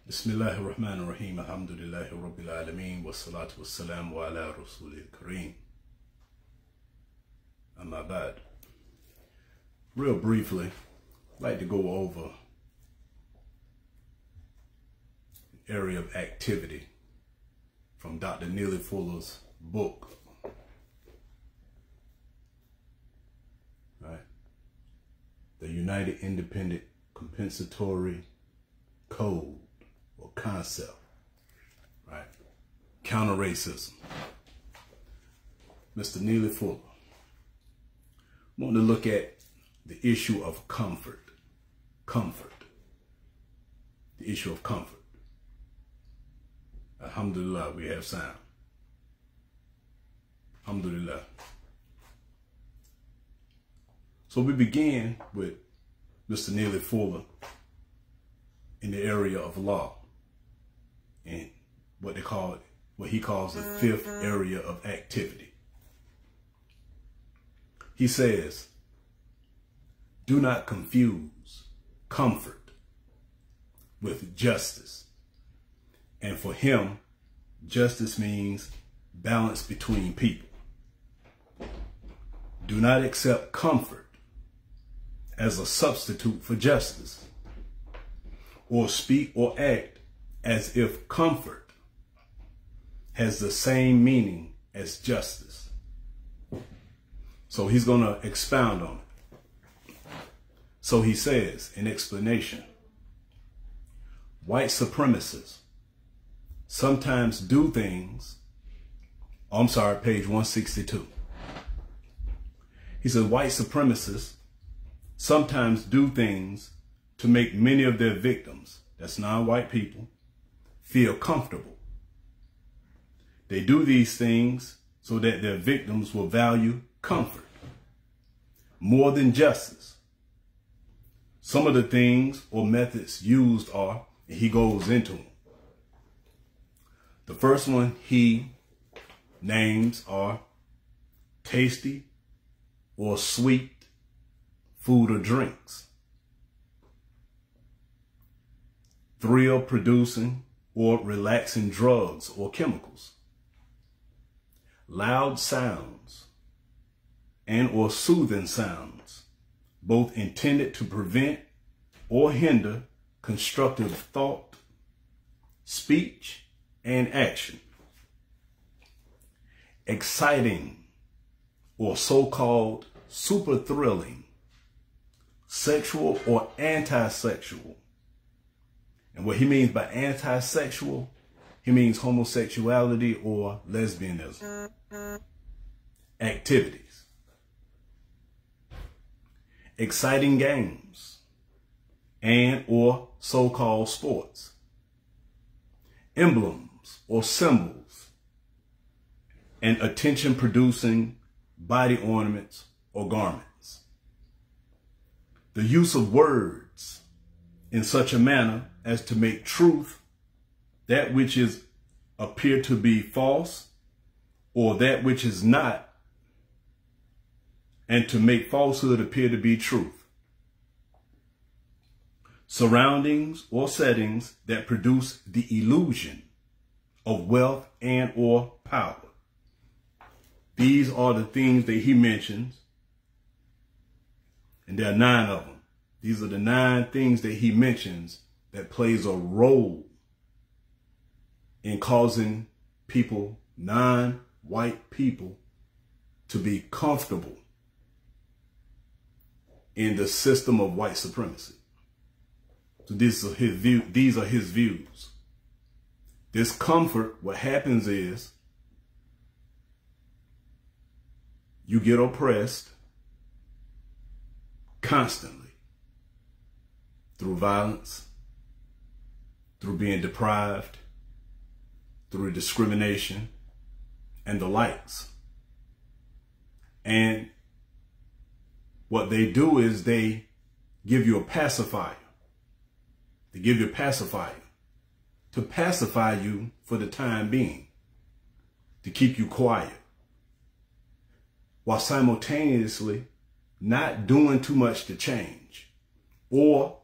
Bismillahir Rahmanir Rahim. Alhamdulillahi Rabbil Alameen. Wassalatu wassalamu ala Rasulil Kareem. Amma ba'd. Real briefly, I'd like to go over an area of activity from Dr. Neely Fuller's book. Right? The United Independent Compensatory Code or concept, right? Counter racism. Mr. Neely Fuller. I want to look at the issue of comfort. Comfort. The issue of comfort. Alhamdulillah, we have sound. Alhamdulillah. So we begin with Mr. Neely Fuller in the area of law and what he calls the fifth area of activity. He says, do not confuse comfort with justice. And for him, justice means balance between people. Do not accept comfort as a substitute for justice, or speak or act as if comfort has the same meaning as justice. So he's going to expound on it. So he says, in explanation, white supremacists sometimes do things, page 162. He says, white supremacists sometimes do things to make many of their victims, that's non-white people, feel comfortable. They do these things so that their victims will value comfort more than justice. Some of the things or methods used are, and he goes into them. The first one he names are tasty or sweet food or drinks, thrill-producing or relaxing drugs or chemicals, loud sounds and or soothing sounds, both intended to prevent or hinder constructive thought, speech, and action, exciting or so-called super thrilling, sexual or anti-sexual. And what he means by anti-sexual, he means homosexuality or lesbianism activities. Exciting games and or so-called sports. Emblems or symbols and attention-producing body ornaments or garments. The use of words in such a manner as to make truth that which is appear to be false, or that which is not, and to make falsehood appear to be truth. Surroundings or settings that produce the illusion of wealth and or power. These are the things that he mentions, and there are 9 of them. These are the 9 things that he mentions that plays a role in causing people, non-white people, to be comfortable in the system of white supremacy. So these are his views. This comfort, what happens is you get oppressed constantly through violence, through being deprived, through discrimination, and the likes. And what they do is they give you a pacifier. They give you a pacifier to pacify you for the time being, to keep you quiet, while simultaneously not doing too much to change. Or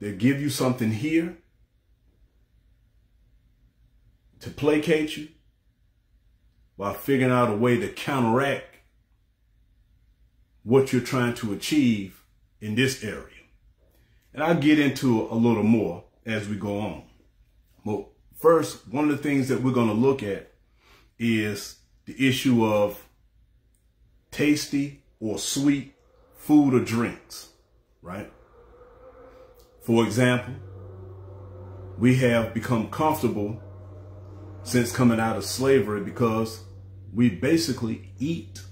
they give you something here to placate you while figuring out a way to counteract what you're trying to achieve in this area. And I'll get into a little more as we go on. But first, one of the things that we're going to look at is the issue of tasty or sweet food or drinks, right? For example, we have become comfortable since coming out of slavery because we basically eat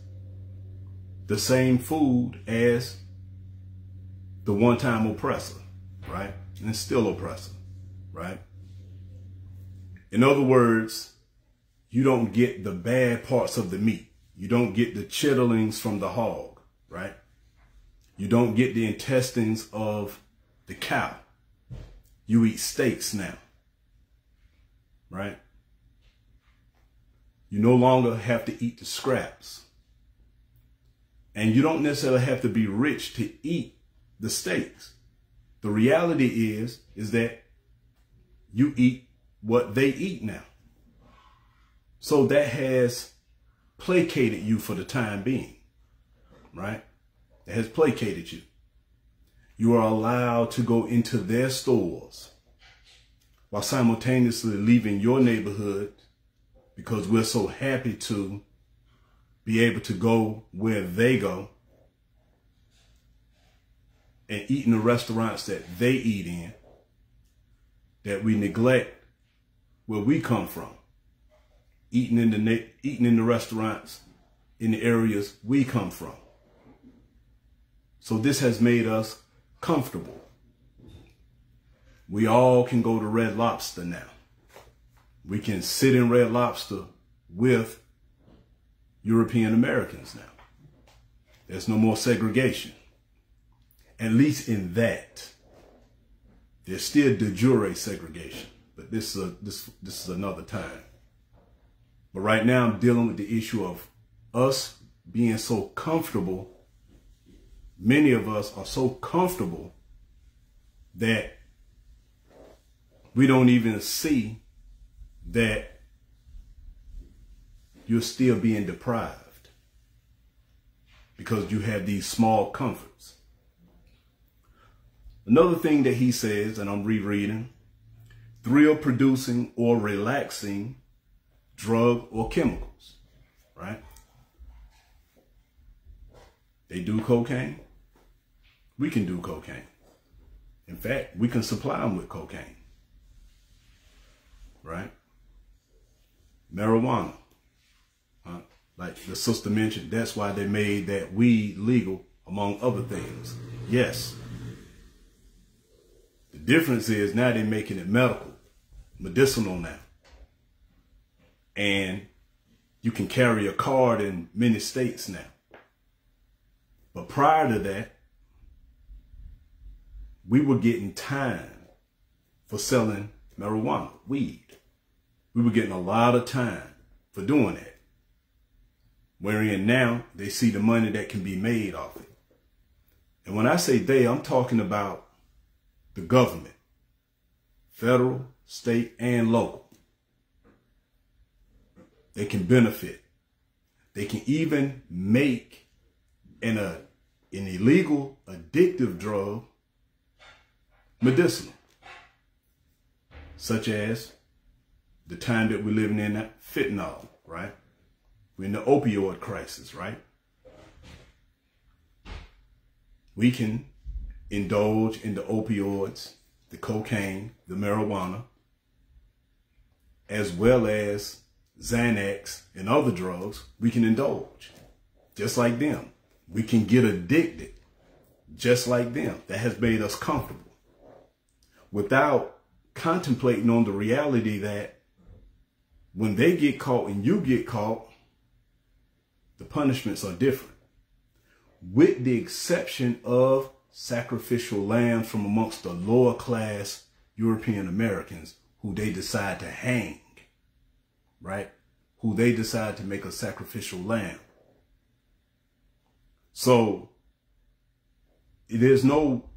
the same food as the one-time oppressor, right? And still oppressor, right? In other words, you don't get the bad parts of the meat. You don't get the chitterlings from the hog, right? You don't get the intestines of the cow. You eat steaks now, right? You no longer have to eat the scraps. And you don't necessarily have to be rich to eat the steaks. The reality is that you eat what they eat now. So that has placated you for the time being, right? It has placated you. You are allowed to go into their stores while simultaneously leaving your neighborhood because we're so happy to be able to go where they go and eat in the restaurants that they eat in, that we neglect where we come from, eating in the restaurants in the areas we come from. So this has made us comfortable. We all can go to Red Lobster now. We can sit in Red Lobster with European Americans now. There's no more segregation. At least in that. There's still de jure segregation, but this is another time. But right now I'm dealing with the issue of us being so comfortable. Many of us are so comfortable that we don't even see that you're still being deprived because you have these small comforts. Another thing that he says, and I'm rereading, thrill-producing or relaxing drug or chemicals, right? They do cocaine. We can do cocaine. In fact, we can supply them with cocaine, right? Marijuana. Like the sister mentioned, that's why they made that weed legal, among other things. Yes. The difference is now they're making it medicinal now. And you can carry a card in many states now. But prior to that, we were getting time for selling marijuana, weed. We were getting a lot of time for doing that. Wherein now they see the money that can be made off it. And when I say they, I'm talking about the government, federal, state, and local. They can benefit. They can even make an illegal, addictive drug medicinal, such as the time that we're living in, fentanyl, right? We're in the opioid crisis, right? We can indulge in the opioids, the cocaine, the marijuana, as well as Xanax and other drugs. We can indulge just like them. We can get addicted just like them. That has made us comfortable without contemplating on the reality that when they get caught and you get caught, the punishments are different, with the exception of sacrificial lambs from amongst the lower class European Americans who they decide to hang, right? Who they decide to make a sacrificial lamb. So it is no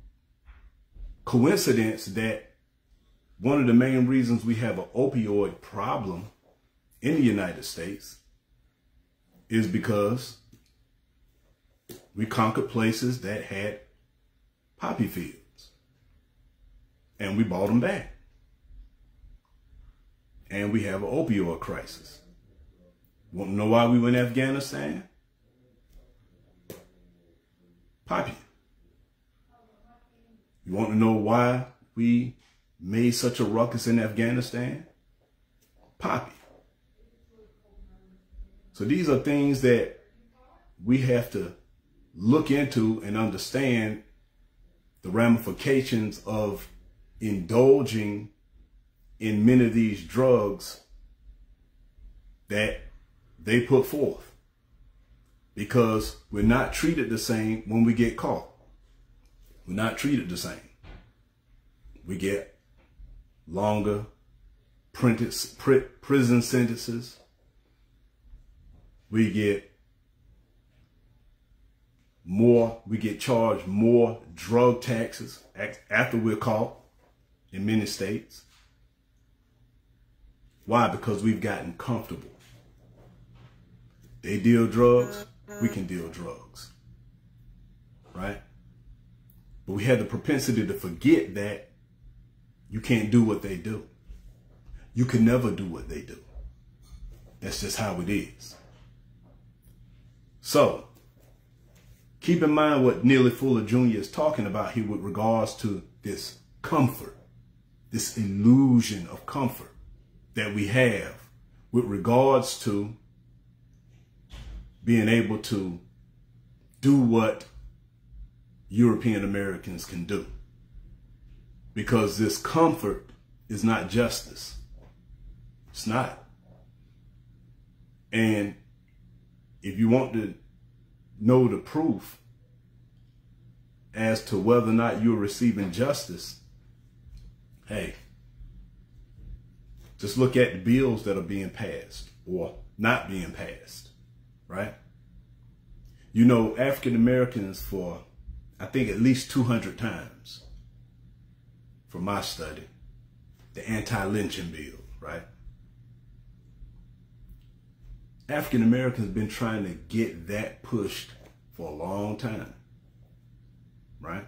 coincidence that one of the main reasons we have an opioid problem in the United States is because we conquered places that had poppy fields and we bought them back. And we have an opioid crisis. Want to know why we went to Afghanistan? Poppy. You want to know why we made such a ruckus in Afghanistan? Poppy. So these are things that we have to look into and understand the ramifications of indulging in many of these drugs that they put forth, because we're not treated the same when we get caught. We're not treated the same. We get longer prison sentences. We get charged more drug taxes after we're caught in many states. Why? Because we've gotten comfortable. They deal drugs, we can deal drugs, right? But we have the propensity to forget that you can't do what they do. You can never do what they do. That's just how it is. So, keep in mind what Neely Fuller Jr. is talking about here with regards to this comfort, this illusion of comfort that we have with regards to being able to do what European Americans can do. Because this comfort is not justice. It's not. And if you want to know the proof as to whether or not you're receiving justice, hey, just look at the bills that are being passed or not being passed, right? You know, African Americans, for I think at least 200 times from my study, the anti-lynching bill, right? African Americans have been trying to get that pushed for a long time, right?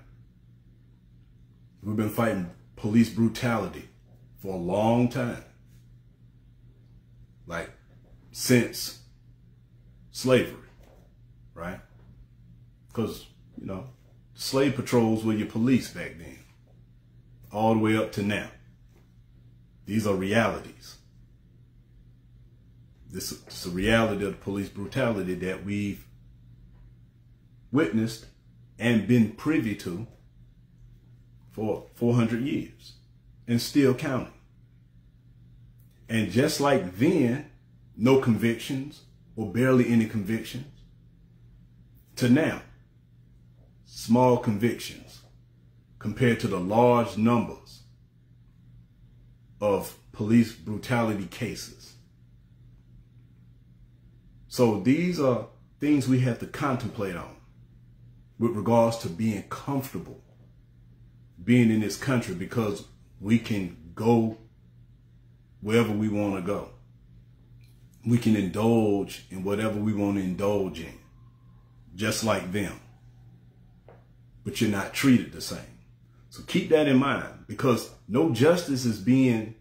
We've been fighting police brutality for a long time, like since slavery, right? Because, you know, slave patrols were your police back then, all the way up to now. These are realities. This is a reality of the police brutality that we've witnessed and been privy to for 400 years and still counting. And just like then, no convictions or barely any convictions, to now, small convictions compared to the large numbers of police brutality cases. So these are things we have to contemplate on with regards to being comfortable being in this country, because we can go wherever we want to go. We can indulge in whatever we want to indulge in, just like them. But you're not treated the same. So keep that in mind, because no justice is being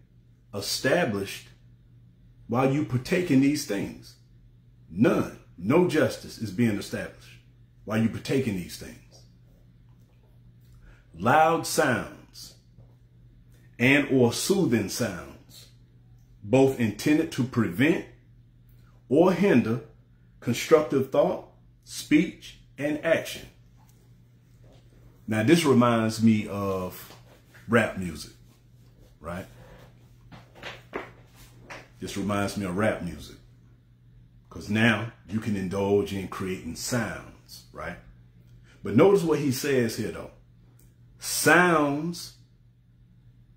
established while you partake in these things. None. No justice is being established while you partake in these things. Loud sounds and or soothing sounds, both intended to prevent or hinder constructive thought, speech, and action. Now, this reminds me of rap music, right? This reminds me of rap music, because now you can indulge in creating sounds, right? But notice what he says here, though. Sounds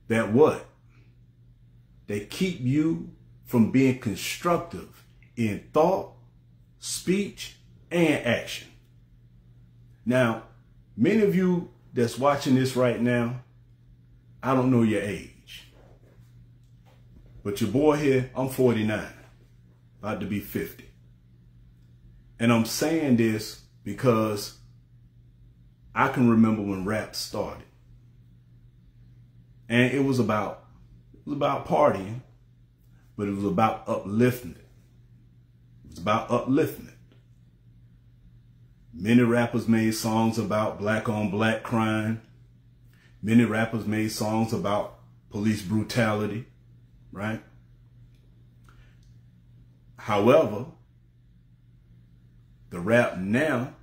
that what? They keep you from being constructive in thought, speech, and action. Now, many of you that's watching this right now, I don't know your age, But your boy here, I'm 49, about to be 50. And I'm saying this because I can remember when rap started. And it was about partying, but it was about uplifting it. It was about uplifting it. Many rappers made songs about black on black crime. Many rappers made songs about police brutality, right? However, the rap now,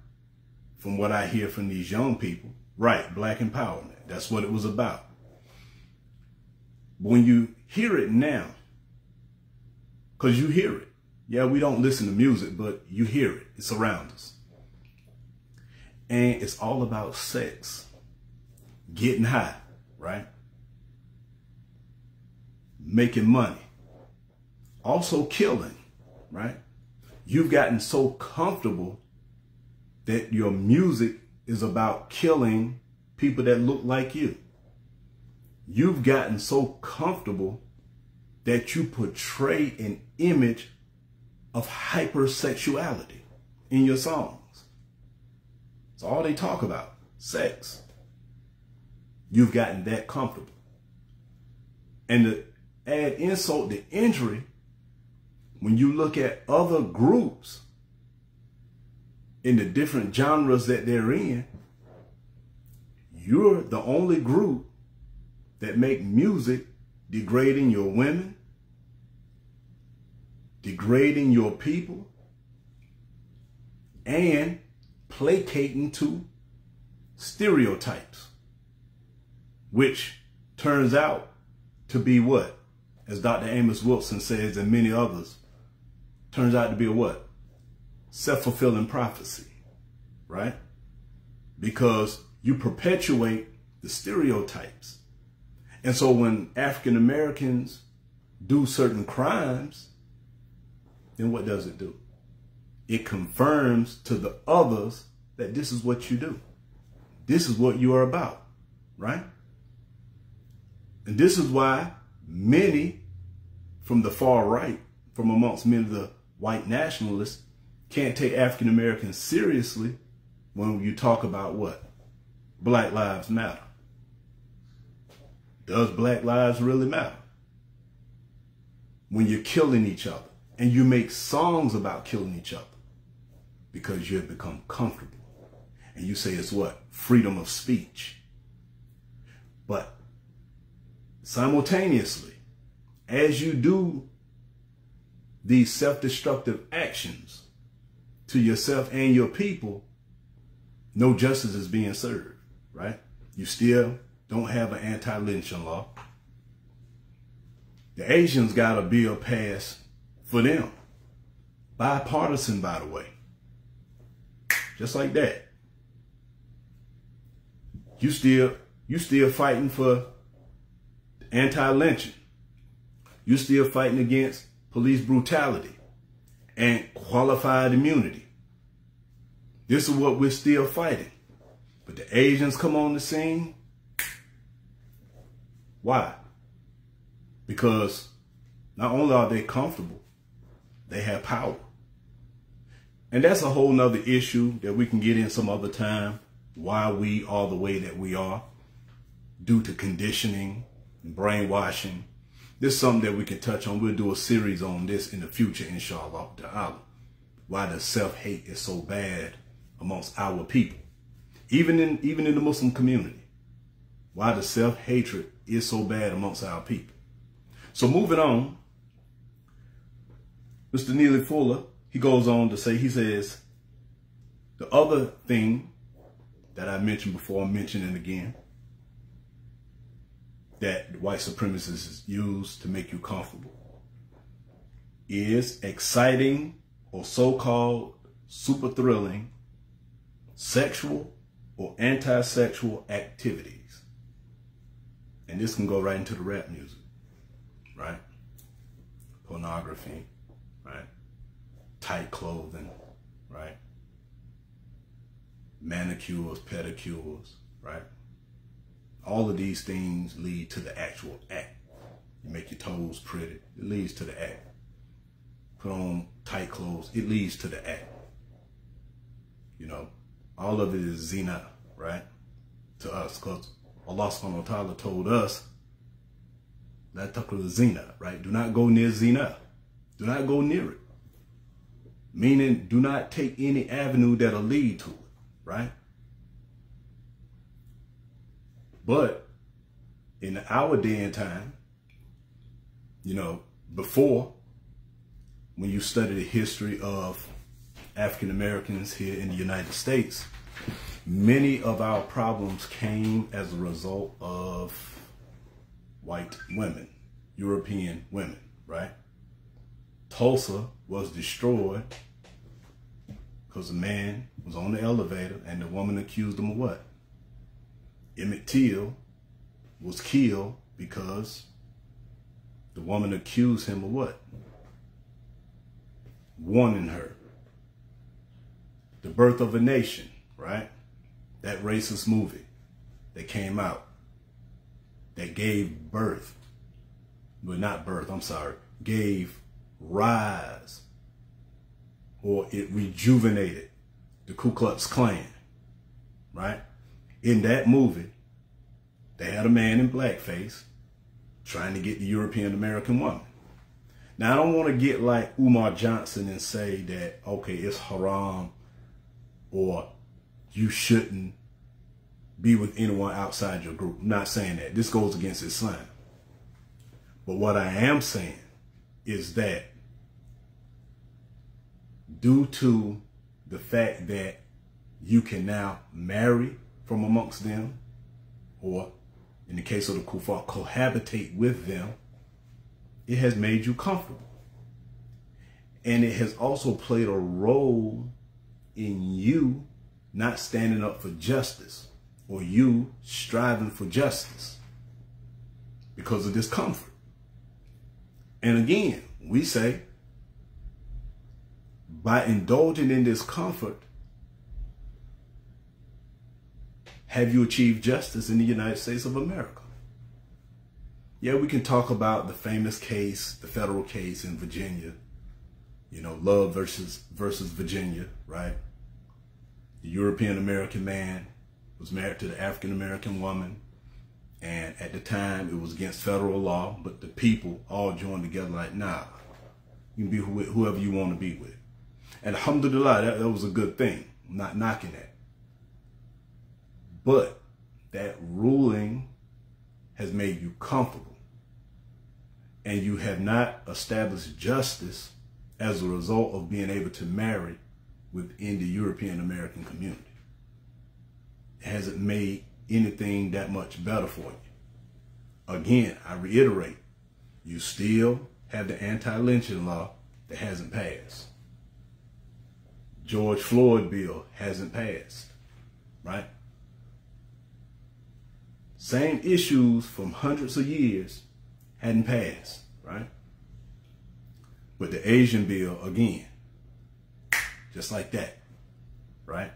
from what I hear from these young people, right, black empowerment, that's what it was about. When you hear it now, because you hear it. Yeah, we don't listen to music, but you hear it. It's around us. And it's all about sex, getting high, right? Making money, also killing, right? You've gotten so comfortable that your music is about killing people that look like you. You've gotten so comfortable that you portray an image of hypersexuality in your songs. It's all they talk about, sex. You've gotten that comfortable. And to add insult to injury, when you look at other groups in the different genres that they're in, you're the only group that make music degrading your women, degrading your people, and placating to stereotypes, which turns out to be what? As Dr. Amos Wilson says, and many others, turns out to be a what? Self-fulfilling prophecy, right? Because you perpetuate the stereotypes. And so when African Americans do certain crimes, then what does it do? It confirms to the others that this is what you do. This is what you are about, right? And this is why many from the far right, from amongst many of the white nationalists, can't take African Americans seriously when you talk about what? Black Lives Matter. Does Black lives really matter? When you're killing each other and you make songs about killing each other because you have become comfortable and you say it's what? Freedom of speech. But simultaneously, as you do these self-destructive actions to yourself and your people, no justice is being served, right? You still don't have an anti-lynching law. The Asians got a bill passed for them. Bipartisan, by the way. Just like that. You still fighting for anti-lynching. You still fighting against police brutality and qualified immunity. This is what we're still fighting. But the Asians come on the scene. Why? Because not only are they comfortable, they have power. And that's a whole nother issue that we can get in some other time, why we are the way that we are, due to conditioning and brainwashing. This is something that we can touch on. We'll do a series on this in the future, inshallah ta'ala. Why the self-hate is so bad amongst our people. Even in the Muslim community. Why the self-hatred is so bad amongst our people. So moving on, Mr. Neely Fuller, he goes on to say, he says, the other thing that I mentioned before, I'm mentioning again, that white supremacists use to make you comfortable is exciting or so-called super thrilling sexual or anti-sexual activities. And this can go right into the rap music, right? Pornography, right? Tight clothing, right? Manicures, pedicures, right? All of these things lead to the actual act. You make your toes pretty. It leads to the act. Put on tight clothes. It leads to the act. You know, all of it is zina, right? To us, because Allah subhanahu wa ta'ala told us, la taqrabu zina, right? Do not go near zina. Do not go near it. Meaning, do not take any avenue that'll lead to it, right? But in our day and time, you know, before, when you study the history of African Americans here in the United States, many of our problems came as a result of white women, European women, right? Tulsa was destroyed because the man was on the elevator and the woman accused him of what? Emmett Till was killed because the woman accused him of what? Warning her. The Birth of a Nation, right? That racist movie that came out that gave birth, well, not birth, I'm sorry, gave rise, or it rejuvenated the Ku Klux Klan, right? In that movie, they had a man in blackface trying to get the European American woman. Now, I don't want to get like Umar Johnson and say that, okay, it's haram or you shouldn't be with anyone outside your group. I'm not saying that. This goes against Islam. But what I am saying is that due to the fact that you can now marry from amongst them, or in the case of the kuffar, cohabitate with them, it has made you comfortable. And it has also played a role in you not standing up for justice, or you striving for justice because of discomfort. And again, we say, by indulging in discomfort, have you achieved justice in the United States of America? Yeah, we can talk about the famous case, the federal case in Virginia, you know, Love versus Virginia, right? The European American man was married to the African American woman, and at the time it was against federal law, but the people all joined together like, nah, you can be whoever you want to be with. And alhamdulillah, that was a good thing. I'm not knocking that. But that ruling has made you comfortable, and you have not established justice as a result of being able to marry within the European American community. It hasn't made anything that much better for you. Again, I reiterate, you still have the anti-lynching law that hasn't passed. George Floyd bill hasn't passed, right? Same issues from hundreds of years hadn't passed, right? But the Asian bill, again, just like that, right?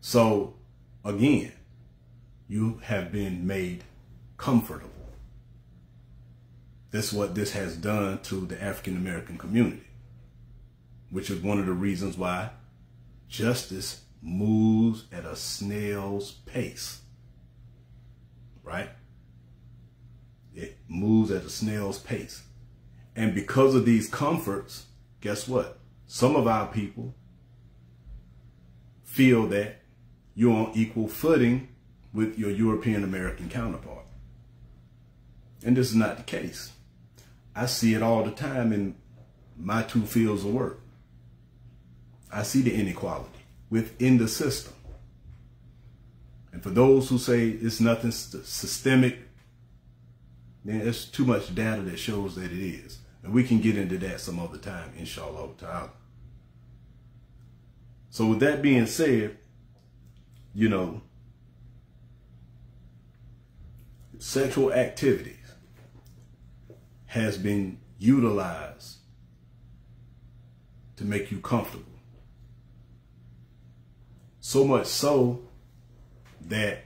So, again, you have been made comfortable. That's what this has done to the African American community, which is one of the reasons why justice moves at a snail's pace, right? It moves at a snail's pace. And because of these comforts, guess what? Some of our people feel that you're on equal footing with your European American counterpart. And this is not the case. I see it all the time in my two fields of work. I see the inequality within the system. And for those who say it's nothing systemic, then there's too much data that shows that it is. And we can get into that some other time, inshallah ta'ala. So with that being said, you know, sexual activities has been utilized to make you comfortable. So much so that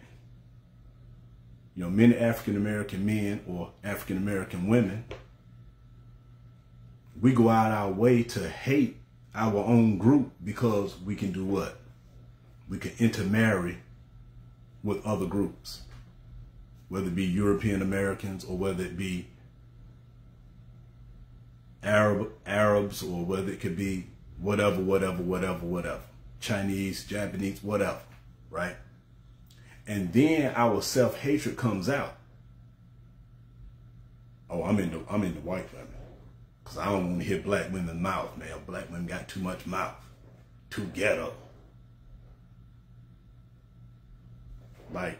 you know, many African-American men or African-American women, we go out our way to hate our own group because we can do what? We can intermarry with other groups, whether it be European Americans or whether it be Arabs or whether it could be whatever, Chinese, Japanese, whatever, right? And then our self-hatred comes out. Oh, I'm in the white women, because I don't want to hear black women's mouth, man. Black women got too much mouth, too ghetto. Like,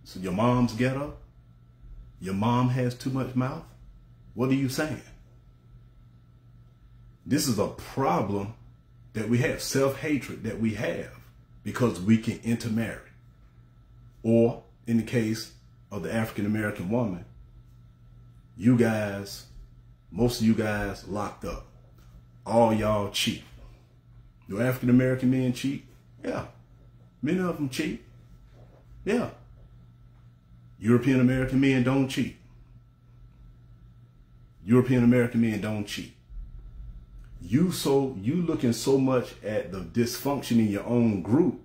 so your mom's ghetto? Your mom has too much mouth? What are you saying? This is a problem that we have, self-hatred that we have because we can intermarry. Or in the case of the African-American woman, you guys, most of you guys locked up. All y'all cheat. Do African-American men cheat? Yeah. Many of them cheat. Yeah. European American men don't cheat. European American men don't cheat. You looking so much at the dysfunction in your own group,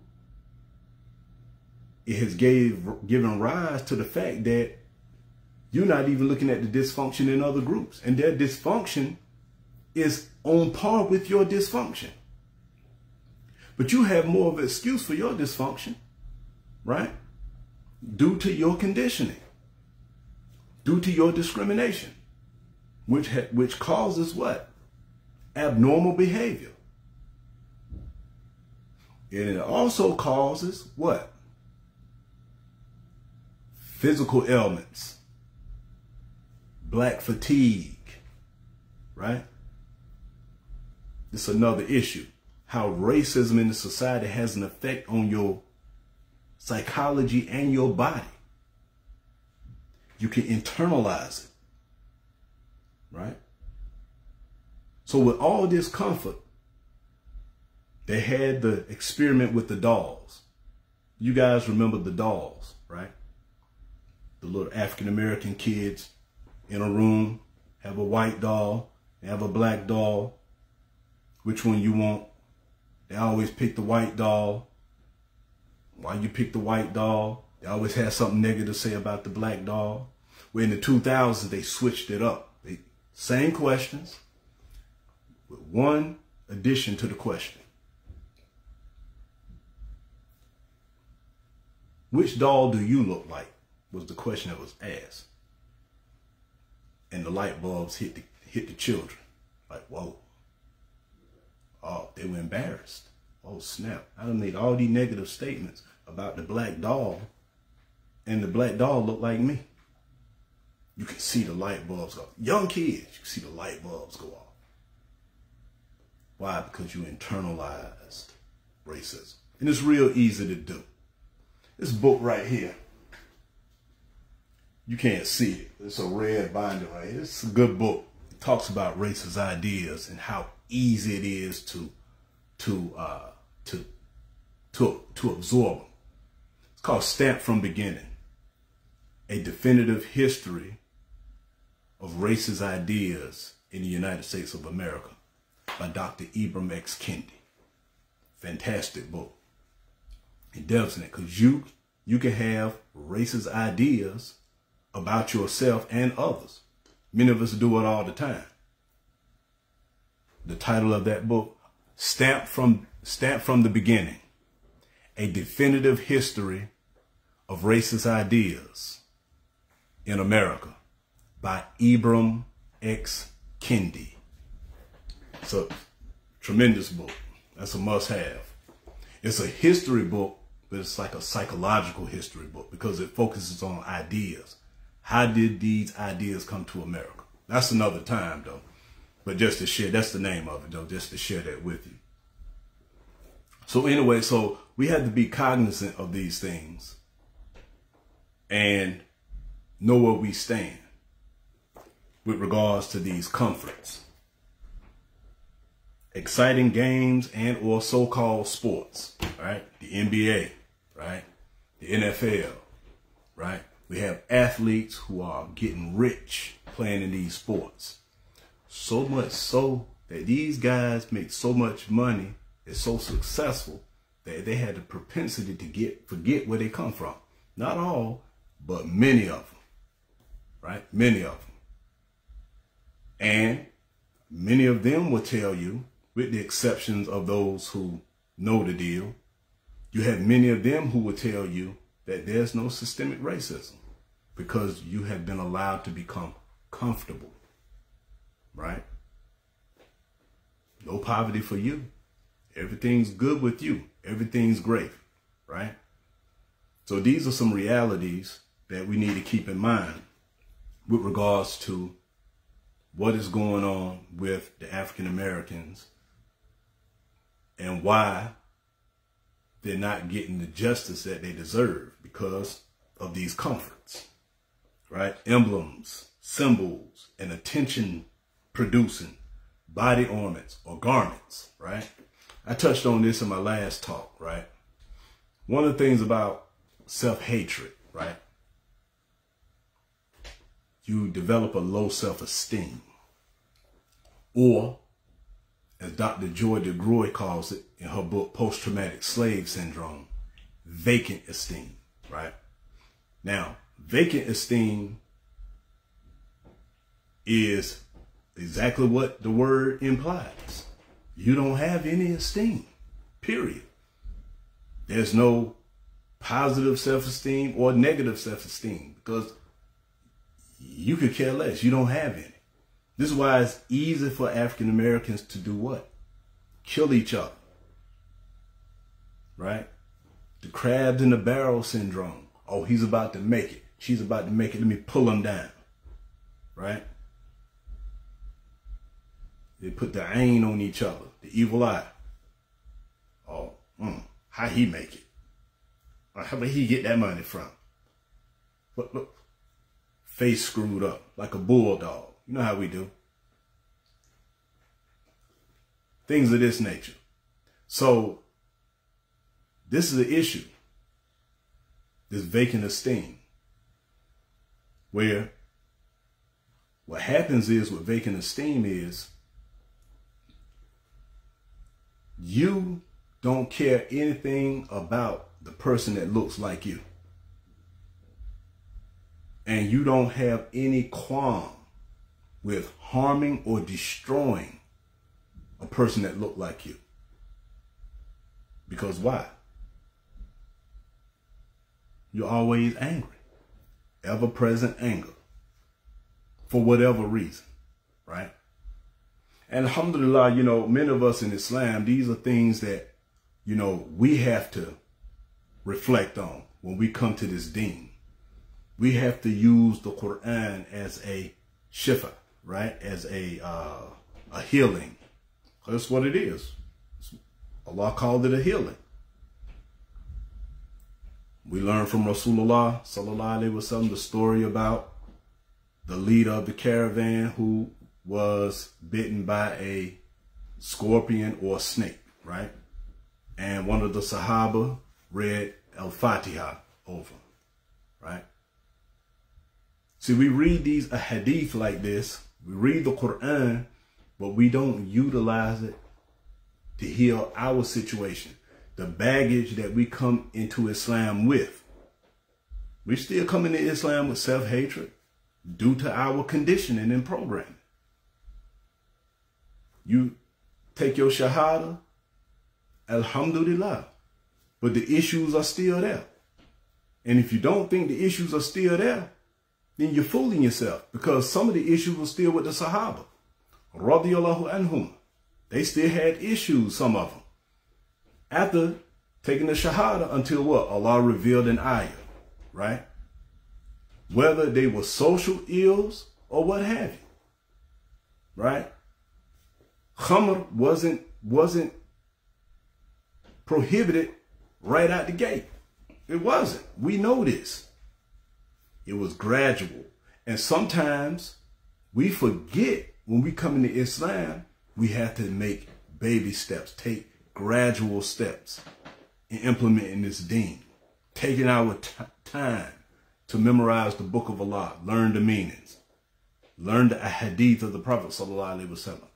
it has given rise to the fact that you're not even looking at the dysfunction in other groups, and their dysfunction is on par with your dysfunction. But you have more of an excuse for your dysfunction, right? Due to your conditioning, due to your discrimination, which causes what? Abnormal behavior. And it also causes what? Physical ailments, black fatigue, right? It's another issue. How racism in the society has an effect on your psychology and your body. You can internalize it, right? So with all this comfort, they had the experiment with the dolls. You guys remember the dolls, right? The little African-American kids in a room have a white doll, they have a black doll. Which one you want? They always pick the white doll. Why you pick the white doll? They always have something negative to say about the black doll. Well, in the 2000s, they switched it up. Same questions, with one addition to the question. Which doll do you look like? Was the question that was asked. And the light bulbs hit the children. Like, whoa. Oh, they were embarrassed. Oh, snap. I done made all these negative statements about the black doll, and the black doll looked like me. You can see the light bulbs go off. Young kids, you can see the light bulbs go off. Why? Because you internalized racism. And it's real easy to do. This book right here, you can't see it. It's a red binder right here. It's a good book. It talks about racist ideas and how easy it is to absorb them. It's called Stamped from Beginning, A Definitive History of Racist Ideas in the United States of America by Dr. Ibram X. Kendi. Fantastic book. It delves in it because you can have racist ideas about yourself and others. Many of us do it all the time. The title of that book, Stamped from the Beginning, A Definitive History of Racist Ideas in America by Ibram X. Kendi. It's a tremendous book. That's a must-have. It's a history book, but it's like a psychological history book because it focuses on ideas. How did these ideas come to America? That's another time, though. But just to share, that's the name of it, though, just to share that with you. So anyway, so we have to be cognizant of these things and know where we stand with regards to these comforts. Exciting games and or so-called sports, right? The NBA, right? the NFL, right? We have athletes who are getting rich playing in these sports. So much so that these guys make so much money, they're so successful that they had the propensity to forget where they come from. Not all, but many of them, right? Many of them. And many of them will tell you, with the exceptions of those who know the deal, you have many of them who will tell you that there's no systemic racism because you have been allowed to become comfortable, right? No poverty for you. Everything's good with you. Everything's great, right? So these are some realities that we need to keep in mind with regards to what is going on with the African Americans and why they're not getting the justice that they deserve because of these comforts, right? Emblems, symbols, and attention producing body ornaments or garments, right? I touched on this in my last talk, right? One of the things about self-hatred, right? You develop a low self-esteem, or as Dr. Joy DeGruy calls it in her book, Post-Traumatic Slave Syndrome, vacant esteem, right? Now, vacant esteem is exactly what the word implies. You don't have any esteem, period. There's no positive self-esteem or negative self-esteem because you could care less. You don't have any. This is why it's easy for African Americans to do what? Kill each other, right? The crabs in the barrel syndrome. Oh, he's about to make it. She's about to make it. Let me pull him down, right? They put the ain on each other, the evil eye. Oh, how he make it? How did he get that money from? Look, face screwed up like a bulldog. You know how we do. Things of this nature. So this is an issue. This vacant esteem. Where what happens is with vacant esteem is you don't care anything about the person that looks like you. And you don't have any qualm with harming or destroying a person that looked like you. Because why? You're always angry. Ever-present anger. For whatever reason. Right? And alhamdulillah, you know, many of us in Islam, these are things that, you know, we have to reflect on when we come to this deen. We have to use the Quran as a shifa, right? As a healing. That's what it is. Allah called it a healing. We learn from Rasulullah sallallahu alaihi wasallam the story about the leader of the caravan who was bitten by a scorpion or a snake, right? And one of the Sahaba read Al-Fatiha over, right? See, we read these hadith like this, we read the Quran, but we don't utilize it to heal our situation. The baggage that we come into Islam with. We still come into Islam with self-hatred due to our conditioning and programming. You take your shahada, alhamdulillah, but the issues are still there. And if you don't think the issues are still there, then you're fooling yourself, because some of the issues were still with the Sahaba. Radiyallahu anhum. They still had issues, some of them. After taking the Shahada until what? Allah revealed an ayah, right? Whether they were social ills or what have you, right? Khamr wasn't prohibited right out the gate. It wasn't. We know this. It was gradual. And sometimes we forget when we come into Islam, we have to make baby steps, take gradual steps in implementing this deen. taking our time to memorize the book of Allah, learn the meanings, learn the hadith of the Prophet sallallahu alaihi wasallam.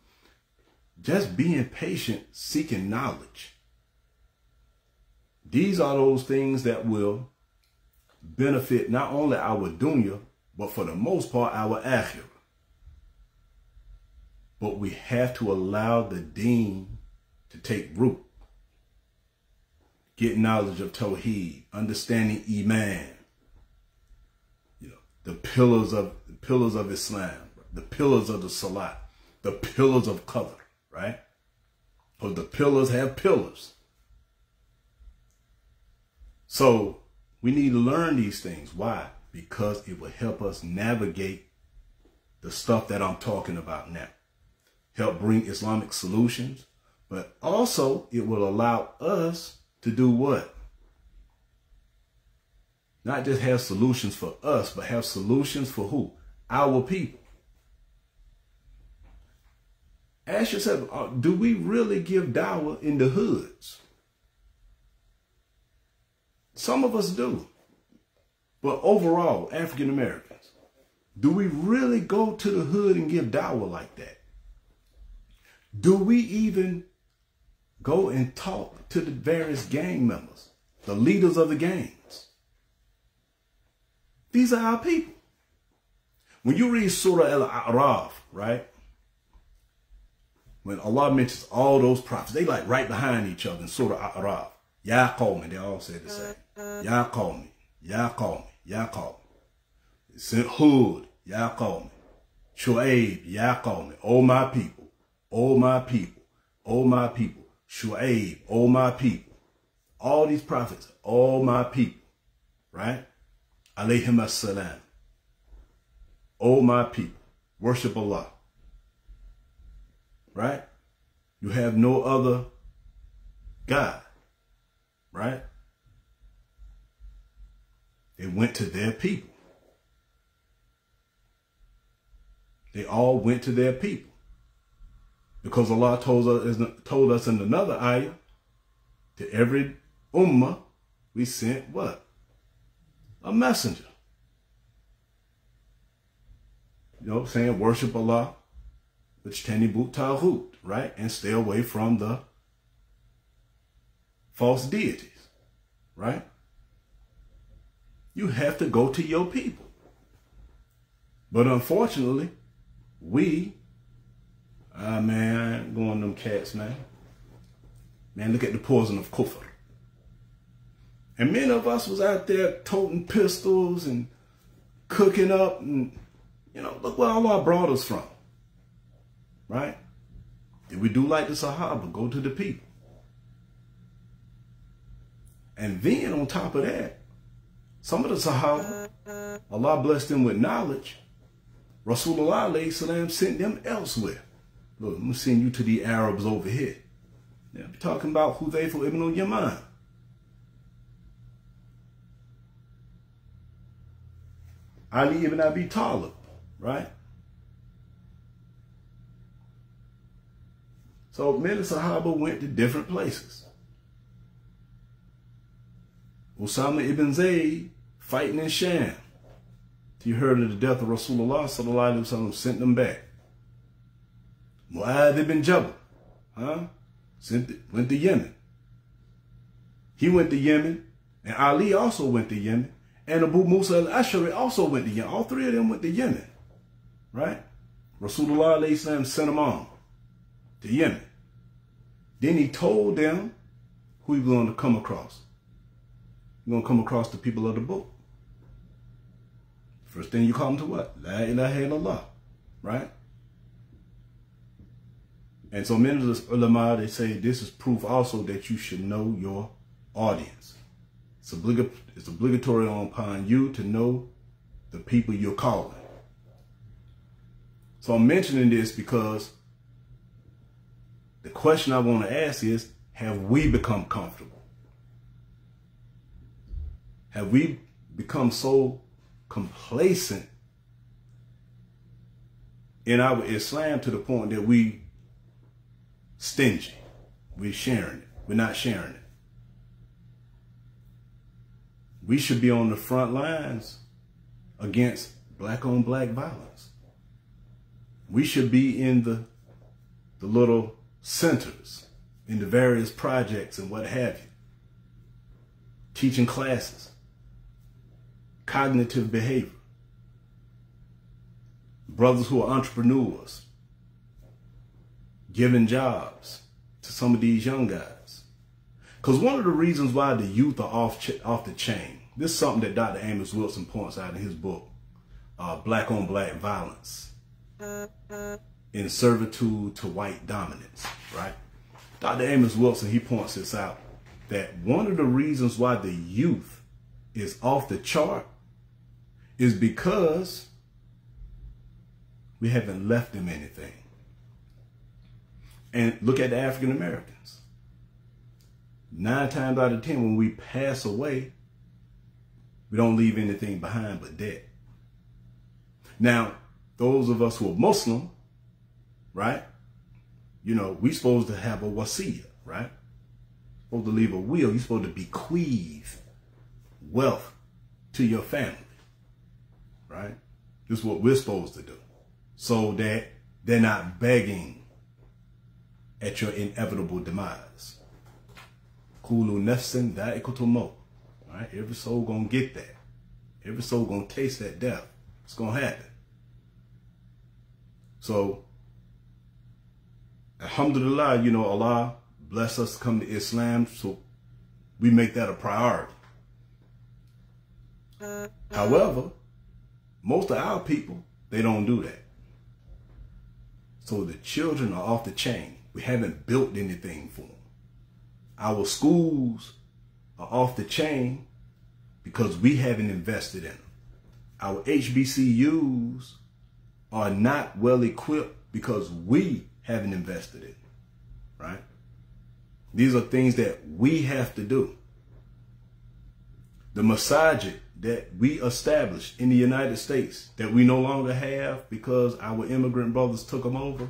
Just being patient, seeking knowledge. These are those things that will benefit not only our dunya, but for the most part, our akhirah. But we have to allow the deen to take root. Get knowledge of Tawheed, understanding Iman, the pillars of Islam, the pillars of the Salat, the pillars of Qadr, right? Because the pillars have pillars. So we need to learn these things. Why? Because it will help us navigate the stuff that I'm talking about now. Help bring Islamic solutions, but also it will allow us to do what? Not just have solutions for us, but have solutions for who? Our people. Ask yourself, do we really give dawah in the hoods? Some of us do. But overall, African Americans, do we really go to the hood and give dawah like that? Do we even go and talk to the various gang members, the leaders of the gangs? These are our people. When you read Surah Al-A'raf, right? When Allah mentions all those prophets, they like right behind each other in Surah Al-A'raf. Ya Qawmi, they all say the same. Ya Qawmi, Ya Qawmi, Ya Qawmi. Hud, Ya Qawmi. Shu'aib, Ya Qawmi, O my people, O my people, O my people. Shu'aib, O my people. All these prophets, O my people, right? Alayhim as-salam. O my people, worship Allah. Right? You have no other God. Right? They went to their people. They all went to their people. Because Allah told us in another ayah, to every ummah, we sent what? A messenger. You know, saying worship Allah, which tanibu tawhut, right? And stay away from the false deities, right? You have to go to your people. But unfortunately, man, I ain't going them cats, man. Man, look at the poison of kufr. And many of us was out there toting pistols and cooking up and, look where Allah brought us from. Right? If we do like the Sahaba, go to the people. And then on top of that, some of the Sahaba, Allah blessed them with knowledge. Rasulullah alayhi salam sent them elsewhere. Look, I'm going to send you to the Arabs over here. They're talking about Hudayfa ibn al-Yaman. Ali ibn Abi Talib, right? So many Sahaba went to different places. Osama ibn Zayd fighting in Sham. You heard of the death of Rasulullah sallallahu alaihi wasallam, sent them back. Mu'adh ibn Jabal, went to Yemen. He went to Yemen, and Ali also went to Yemen, and Abu Musa al-Ash'ari also went to Yemen. All three of them went to Yemen, right? Rasulullah alayhi salam sent them on to Yemen. Then he told them who he was going to come across. You're going to come across the people of the book. First thing you call them to what? La ilaha illallah, right? And so many of the ulama, they say this is proof also that you should know your audience. It's obligatory upon you to know the people you're calling. So I'm mentioning this because the question I want to ask is, have we become comfortable? Have we become so complacent in our Islam to the point that we stingy? We're sharing it. We're not sharing it. We should be on the front lines against black-on-black violence. We should be in the little centers, in the various projects and what have you, teaching classes, cognitive behavior, brothers who are entrepreneurs, giving jobs to some of these young guys. Because one of the reasons why the youth are off the chain, this is something that Dr. Amos Wilson points out in his book, Black-on-Black Violence, in Servitude to White Dominance, right? Dr. Amos Wilson, he points this out, that one of the reasons why the youth is off the chart is because we haven't left them anything. And look at the African Americans. 9 times out of 10, when we pass away, we don't leave anything behind but debt. Now, those of us who are Muslim, right? You know, we're supposed to have a wasiyah, right? Supposed to leave a will. You're supposed to bequeath wealth to your family, right? This is what we're supposed to do, so that they're not begging at your inevitable demise. Kulu nefsin da'ikatul maut. Right? Every soul gonna get that. Every soul gonna taste that death. It's gonna happen. So, alhamdulillah, you know, Allah bless us to come to Islam, so we make that a priority. However, most of our people, they don't do that. So the children are off the chain. We haven't built anything for them. Our schools are off the chain because we haven't invested in them. Our HBCUs are not well equipped because we haven't invested in them, right? These are things that we have to do. The masajid that we established in the United States that we no longer have because our immigrant brothers took them over,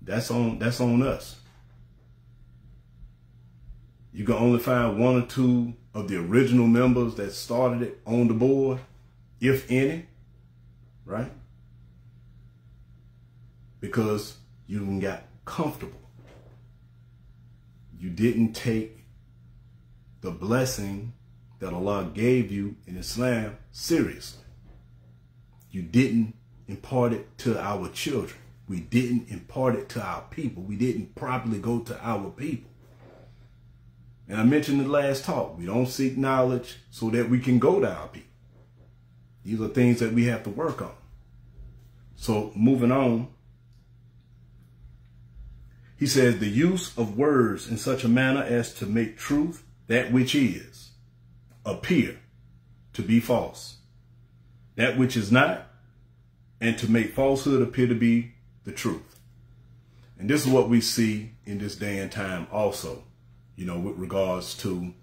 that's on us. You can only find 1 or 2 of the original members that started it on the board, if any, right? Because you got comfortable. You didn't take the blessing that Allah gave you in Islam seriously. You didn't impart it to our children. We didn't impart it to our people. We didn't properly go to our people. And I mentioned in the last talk, we don't seek knowledge so that we can go to our people. These are things that we have to work on. So moving on, he says the use of words in such a manner as to make truth, that which is, appear to be false, that which is not, and to make falsehood appear to be the truth. And this is what we see in this day and time also, you know, with regards to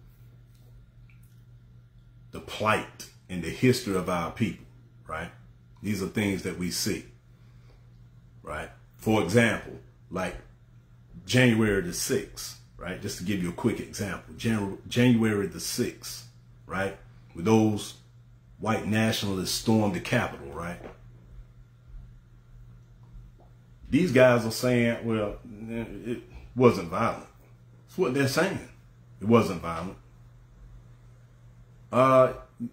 the plight and the history of our people, right? These are things that we see, right? For example, like January the 6th, right? Just to give you a quick example, January the 6th, right? When those white nationalists stormed the Capitol, right? These guys are saying, well, it wasn't violent. That's what they're saying. It wasn't violent.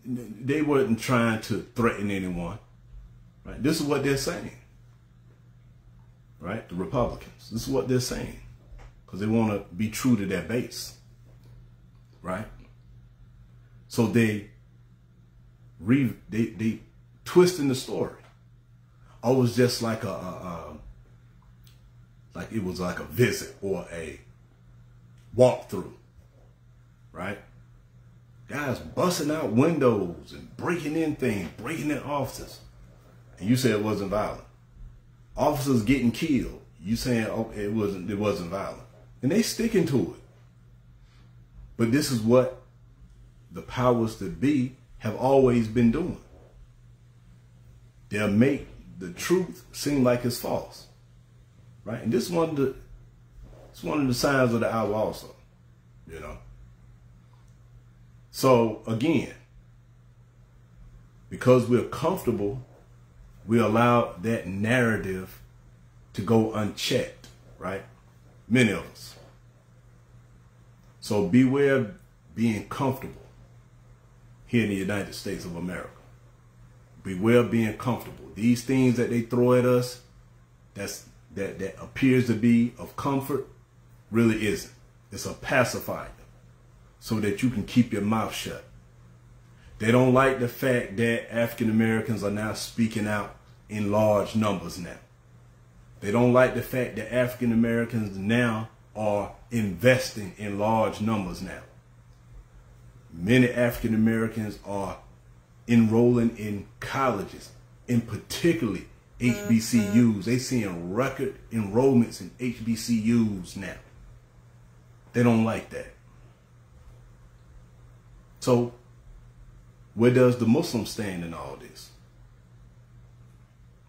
They weren't trying to threaten anyone, right? This is what they're saying, right? The Republicans, this is what they're saying, because they want to be true to their base, right? So they twisting the story. Oh, it was just like like it was like a visit or a walkthrough, right? Guys busting out windows and breaking in things, breaking in offices. And you said it wasn't violent. Officers getting killed. You saying, oh, it wasn't violent. And they sticking to it. But this is what the powers that be have always been doing. They'll make the truth seem like it's false. Right? And this is one of the signs of the hour also, you know. So again, because we're comfortable, we allow that narrative to go unchecked, right? Many of us. So beware of being comfortable here in the United States of America. Beware of being comfortable. These things that they throw at us, that appears to be of comfort, really isn't. It's a pacifier so that you can keep your mouth shut. They don't like the fact that African Americans are now speaking out in large numbers now. They don't like the fact that African Americans now are investing in large numbers now. Many African Americans are enrolling in colleges, in particularly HBCUs. They seeing record enrollments in HBCUs now. They don't like that. So where does the Muslim stand in all this?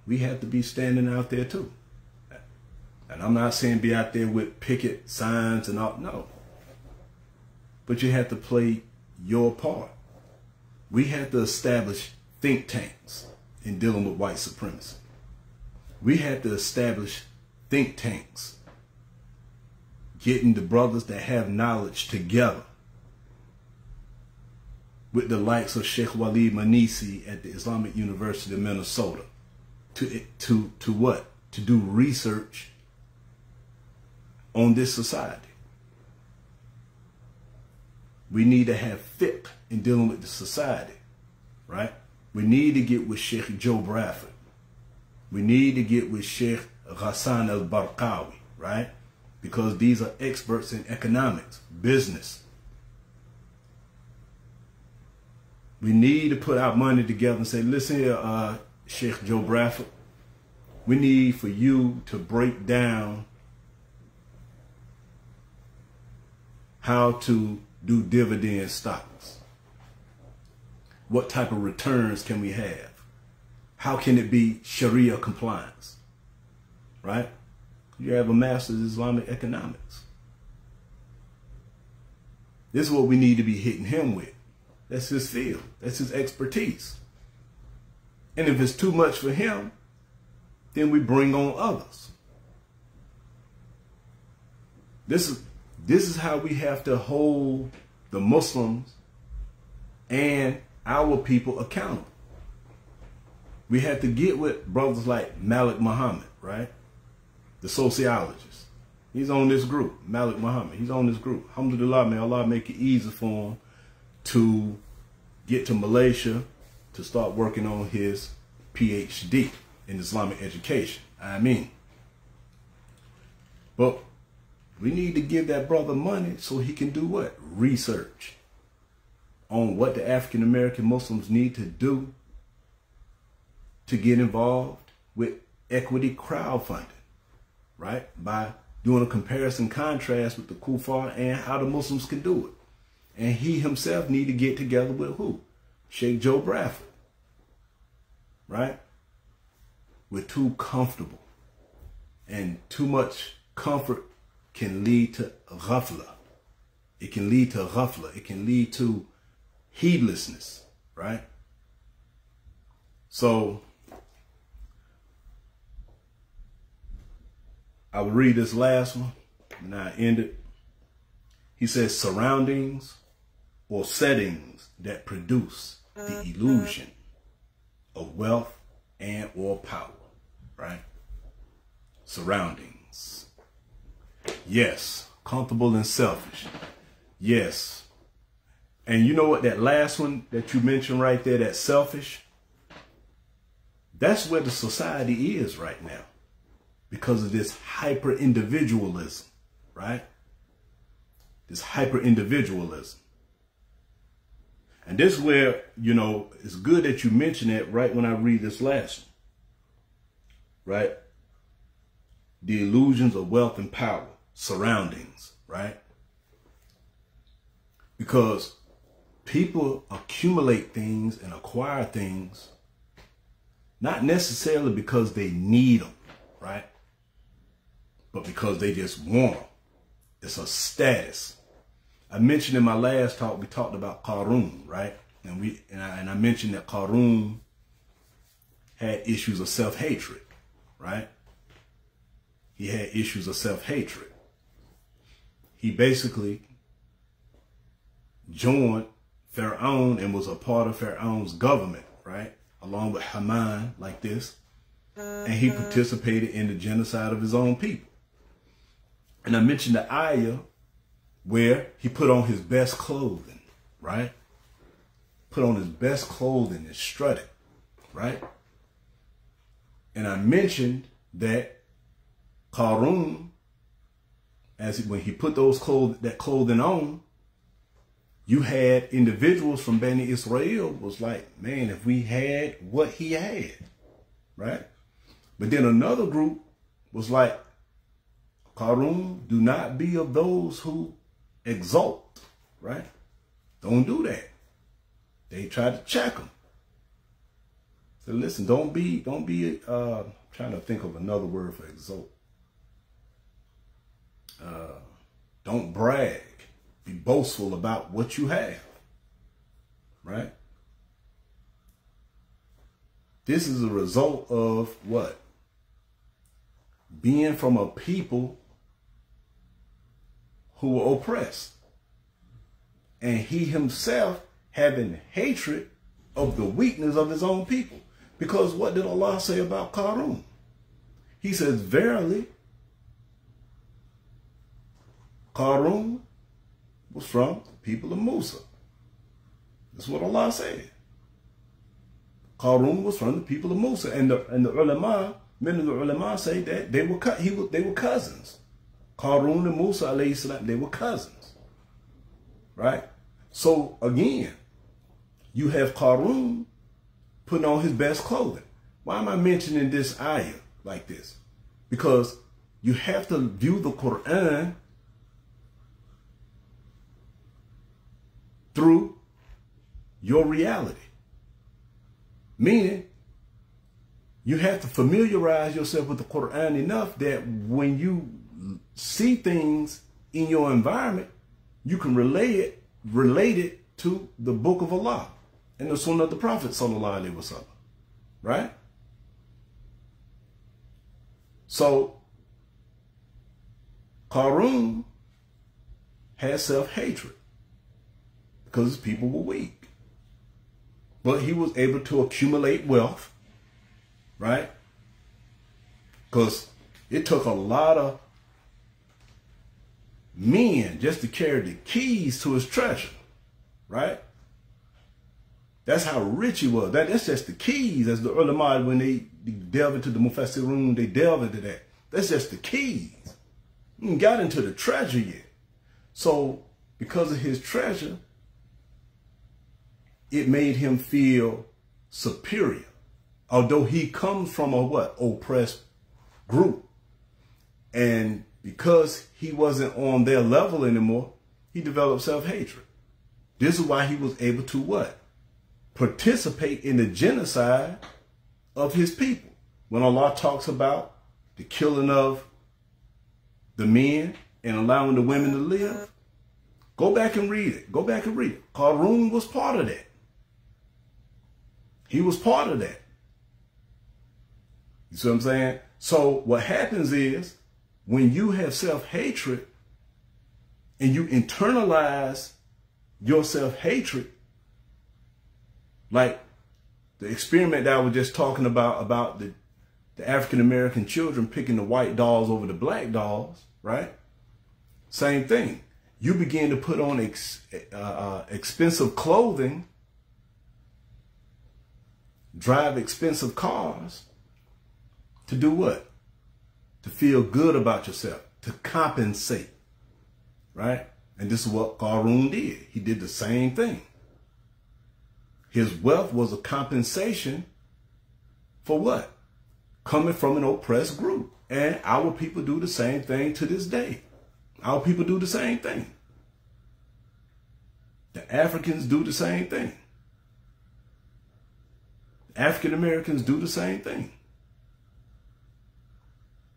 We have to be standing out there too. And I'm not saying be out there with picket signs and all, no. But you have to play your part. We have to establish think tanks in dealing with white supremacy. We have to establish think tanks, getting the brothers that have knowledge together with the likes of Sheikh Walid Manisi at the Islamic University of Minnesota to what? To do research on this society. We need to have fiqh in dealing with the society, right? We need to get with Sheikh Joe Bradford. We need to get with Sheikh Ghassan al-Barqawi, right? Because these are experts in economics, business. We need to put our money together and say, listen here, Sheikh Joe Bradford, we need for you to break down how to do dividend stocks. What type of returns can we have? How can it be Sharia compliance? Right? You have a master's in Islamic economics. This is what we need to be hitting him with. That's his field. That's his expertise. And if it's too much for him, then we bring on others. This is how we have to hold the Muslims and our people accountable. We have to get with brothers like Malik Muhammad, right? The sociologist. He's on this group. Malik Muhammad, he's on this group. Alhamdulillah, may Allah make it easy for him to get to Malaysia to start working on his PhD in Islamic education. I mean. But we need to give that brother money so he can do what? Research on what the African American Muslims need to do to get involved with equity crowdfunding, right? By doing a comparison contrast with the Kufar and how the Muslims can do it. And he himself need to get together with who? Sheikh Joe Bradford, right? We're too comfortable, and too much comfort can lead to ghafla. It can lead to ghafla. It can lead to heedlessness, right? So I will read this last one and I end it. He says, surroundings or settings that produce the illusion of wealth and or power, right? Surroundings. Yes, comfortable and selfish. Yes. And you know what, that last one that you mentioned right there, that selfish, that's where the society is right now because of this hyper individualism, right? This hyper individualism. And this is where, you know, it's good that you mention it right when I read this last one, right? The illusions of wealth and power, surroundings, right? Because people accumulate things and acquire things, not necessarily because they need them, right? But because they just want them. It's a status. I mentioned in my last talk, we talked about Qarun, right? And I mentioned that Qarun had issues of self-hatred, right? He had issues of self-hatred. He basically joined Pharaoh and was a part of Pharaoh's government, right? Along with Haman, like this. And he participated in the genocide of his own people. And I mentioned the ayah where he put on his best clothing, right? Put on his best clothing and strutted, right? And I mentioned that Qarun, when he put that clothing on, you had individuals from Bani Israel was like, man, if we had what he had, right? But then another group was like, Qarun, do not be of those who exalt, right? Don't do that. They tried to check him. So listen, don't be, trying to think of another word for exalt. Don't brag. Be boastful about what you have, right? This is a result of what? Being from a people who were oppressed. And he himself having hatred of the weakness of his own people. Because what did Allah say about Qarun? He says, verily, Qarun was from the people of Musa. That's what Allah said. Qarun was from the people of Musa. And the ulama, many of the ulama say that they were cousins. Qarun and Musa, alayhi salam, they were cousins. Right? So again, you have Qarun putting on his best clothing. Why am I mentioning this ayah like this? Because you have to view the Quran through your reality. Meaning, you have to familiarize yourself with the Quran enough that when you see things in your environment, you can relate it to the book of Allah and the sunnah of the Prophet sallallahu alaihi wasallam, right? So, Qarun had self-hatred because his people were weak. But he was able to accumulate wealth, right? Because it took a lot of men just to carry the keys to his treasure, right? That's how rich he was. That's just the keys, as the ulama, when they delve into the Mufassirun, they delve into that. That's just the keys. He ain't got into the treasure yet. So, because of his treasure, it made him feel superior. Although he comes from a what? Oppressed group. And because he wasn't on their level anymore, he developed self-hatred. This is why he was able to what? Participate in the genocide of his people. When Allah talks about the killing of the men and allowing the women to live, go back and read it. Go back and read it. Qarun was part of that. He was part of that. You see what I'm saying? So what happens is when you have self-hatred and you internalize your self-hatred, like the experiment that I was just talking about the African-American children picking the white dolls over the black dolls, right? Same thing. You begin to put on expensive clothing, drive expensive cars to do what? To feel good about yourself, to compensate, right? And this is what Qarun did. He did the same thing. His wealth was a compensation for what? Coming from an oppressed group. And our people do the same thing to this day. Our people do the same thing. The Africans do the same thing. African Americans do the same thing.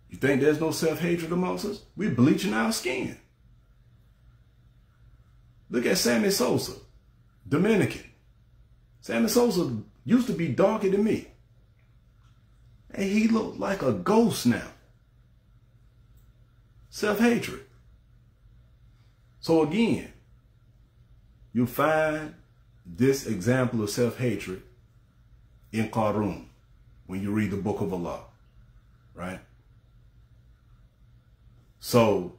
You think there's no self-hatred amongst us? We're bleaching our skin. Look at Sammy Sosa, Dominican. Sammy Sosa used to be darker than me. And he looked like a ghost now. Self-hatred. So again, you find this example of self-hatred in Qarun when you read the book of Allah, right? So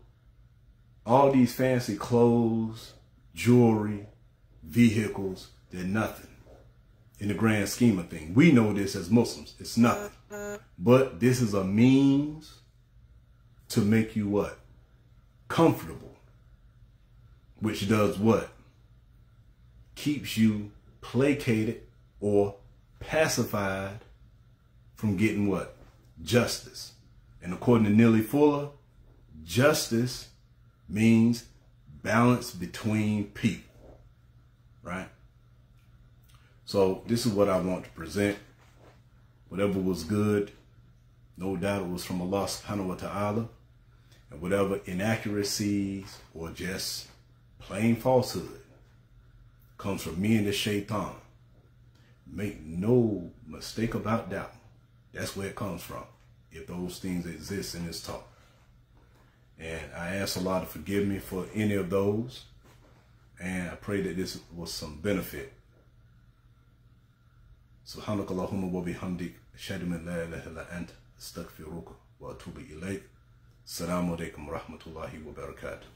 all these fancy clothes, jewelry, vehicles, they're nothing in the grand scheme of things. We know this as Muslims. It's nothing. But this is a means to make you what? Comfortable. Which does what? Keeps you placated or pacified from getting what? Justice. And according to Neely Fuller, justice means balance between people, right? So this is what I want to present. Whatever was good, no doubt it was from Allah subhanahu wa ta'ala. And whatever inaccuracies or just plain falsehood comes from me and the shaitan. Make no mistake about that one. That's where it comes from, if those things exist in this talk. And I ask Allah to forgive me for any of those. And I pray that this was some benefit. Subhanaka Allahumma wa bihamdik, ashhadu an la ilaha illa anta, astaghfiruka wa atubu ilayk. Assalamu alaikum wa rahmatullahi wa barakatuh.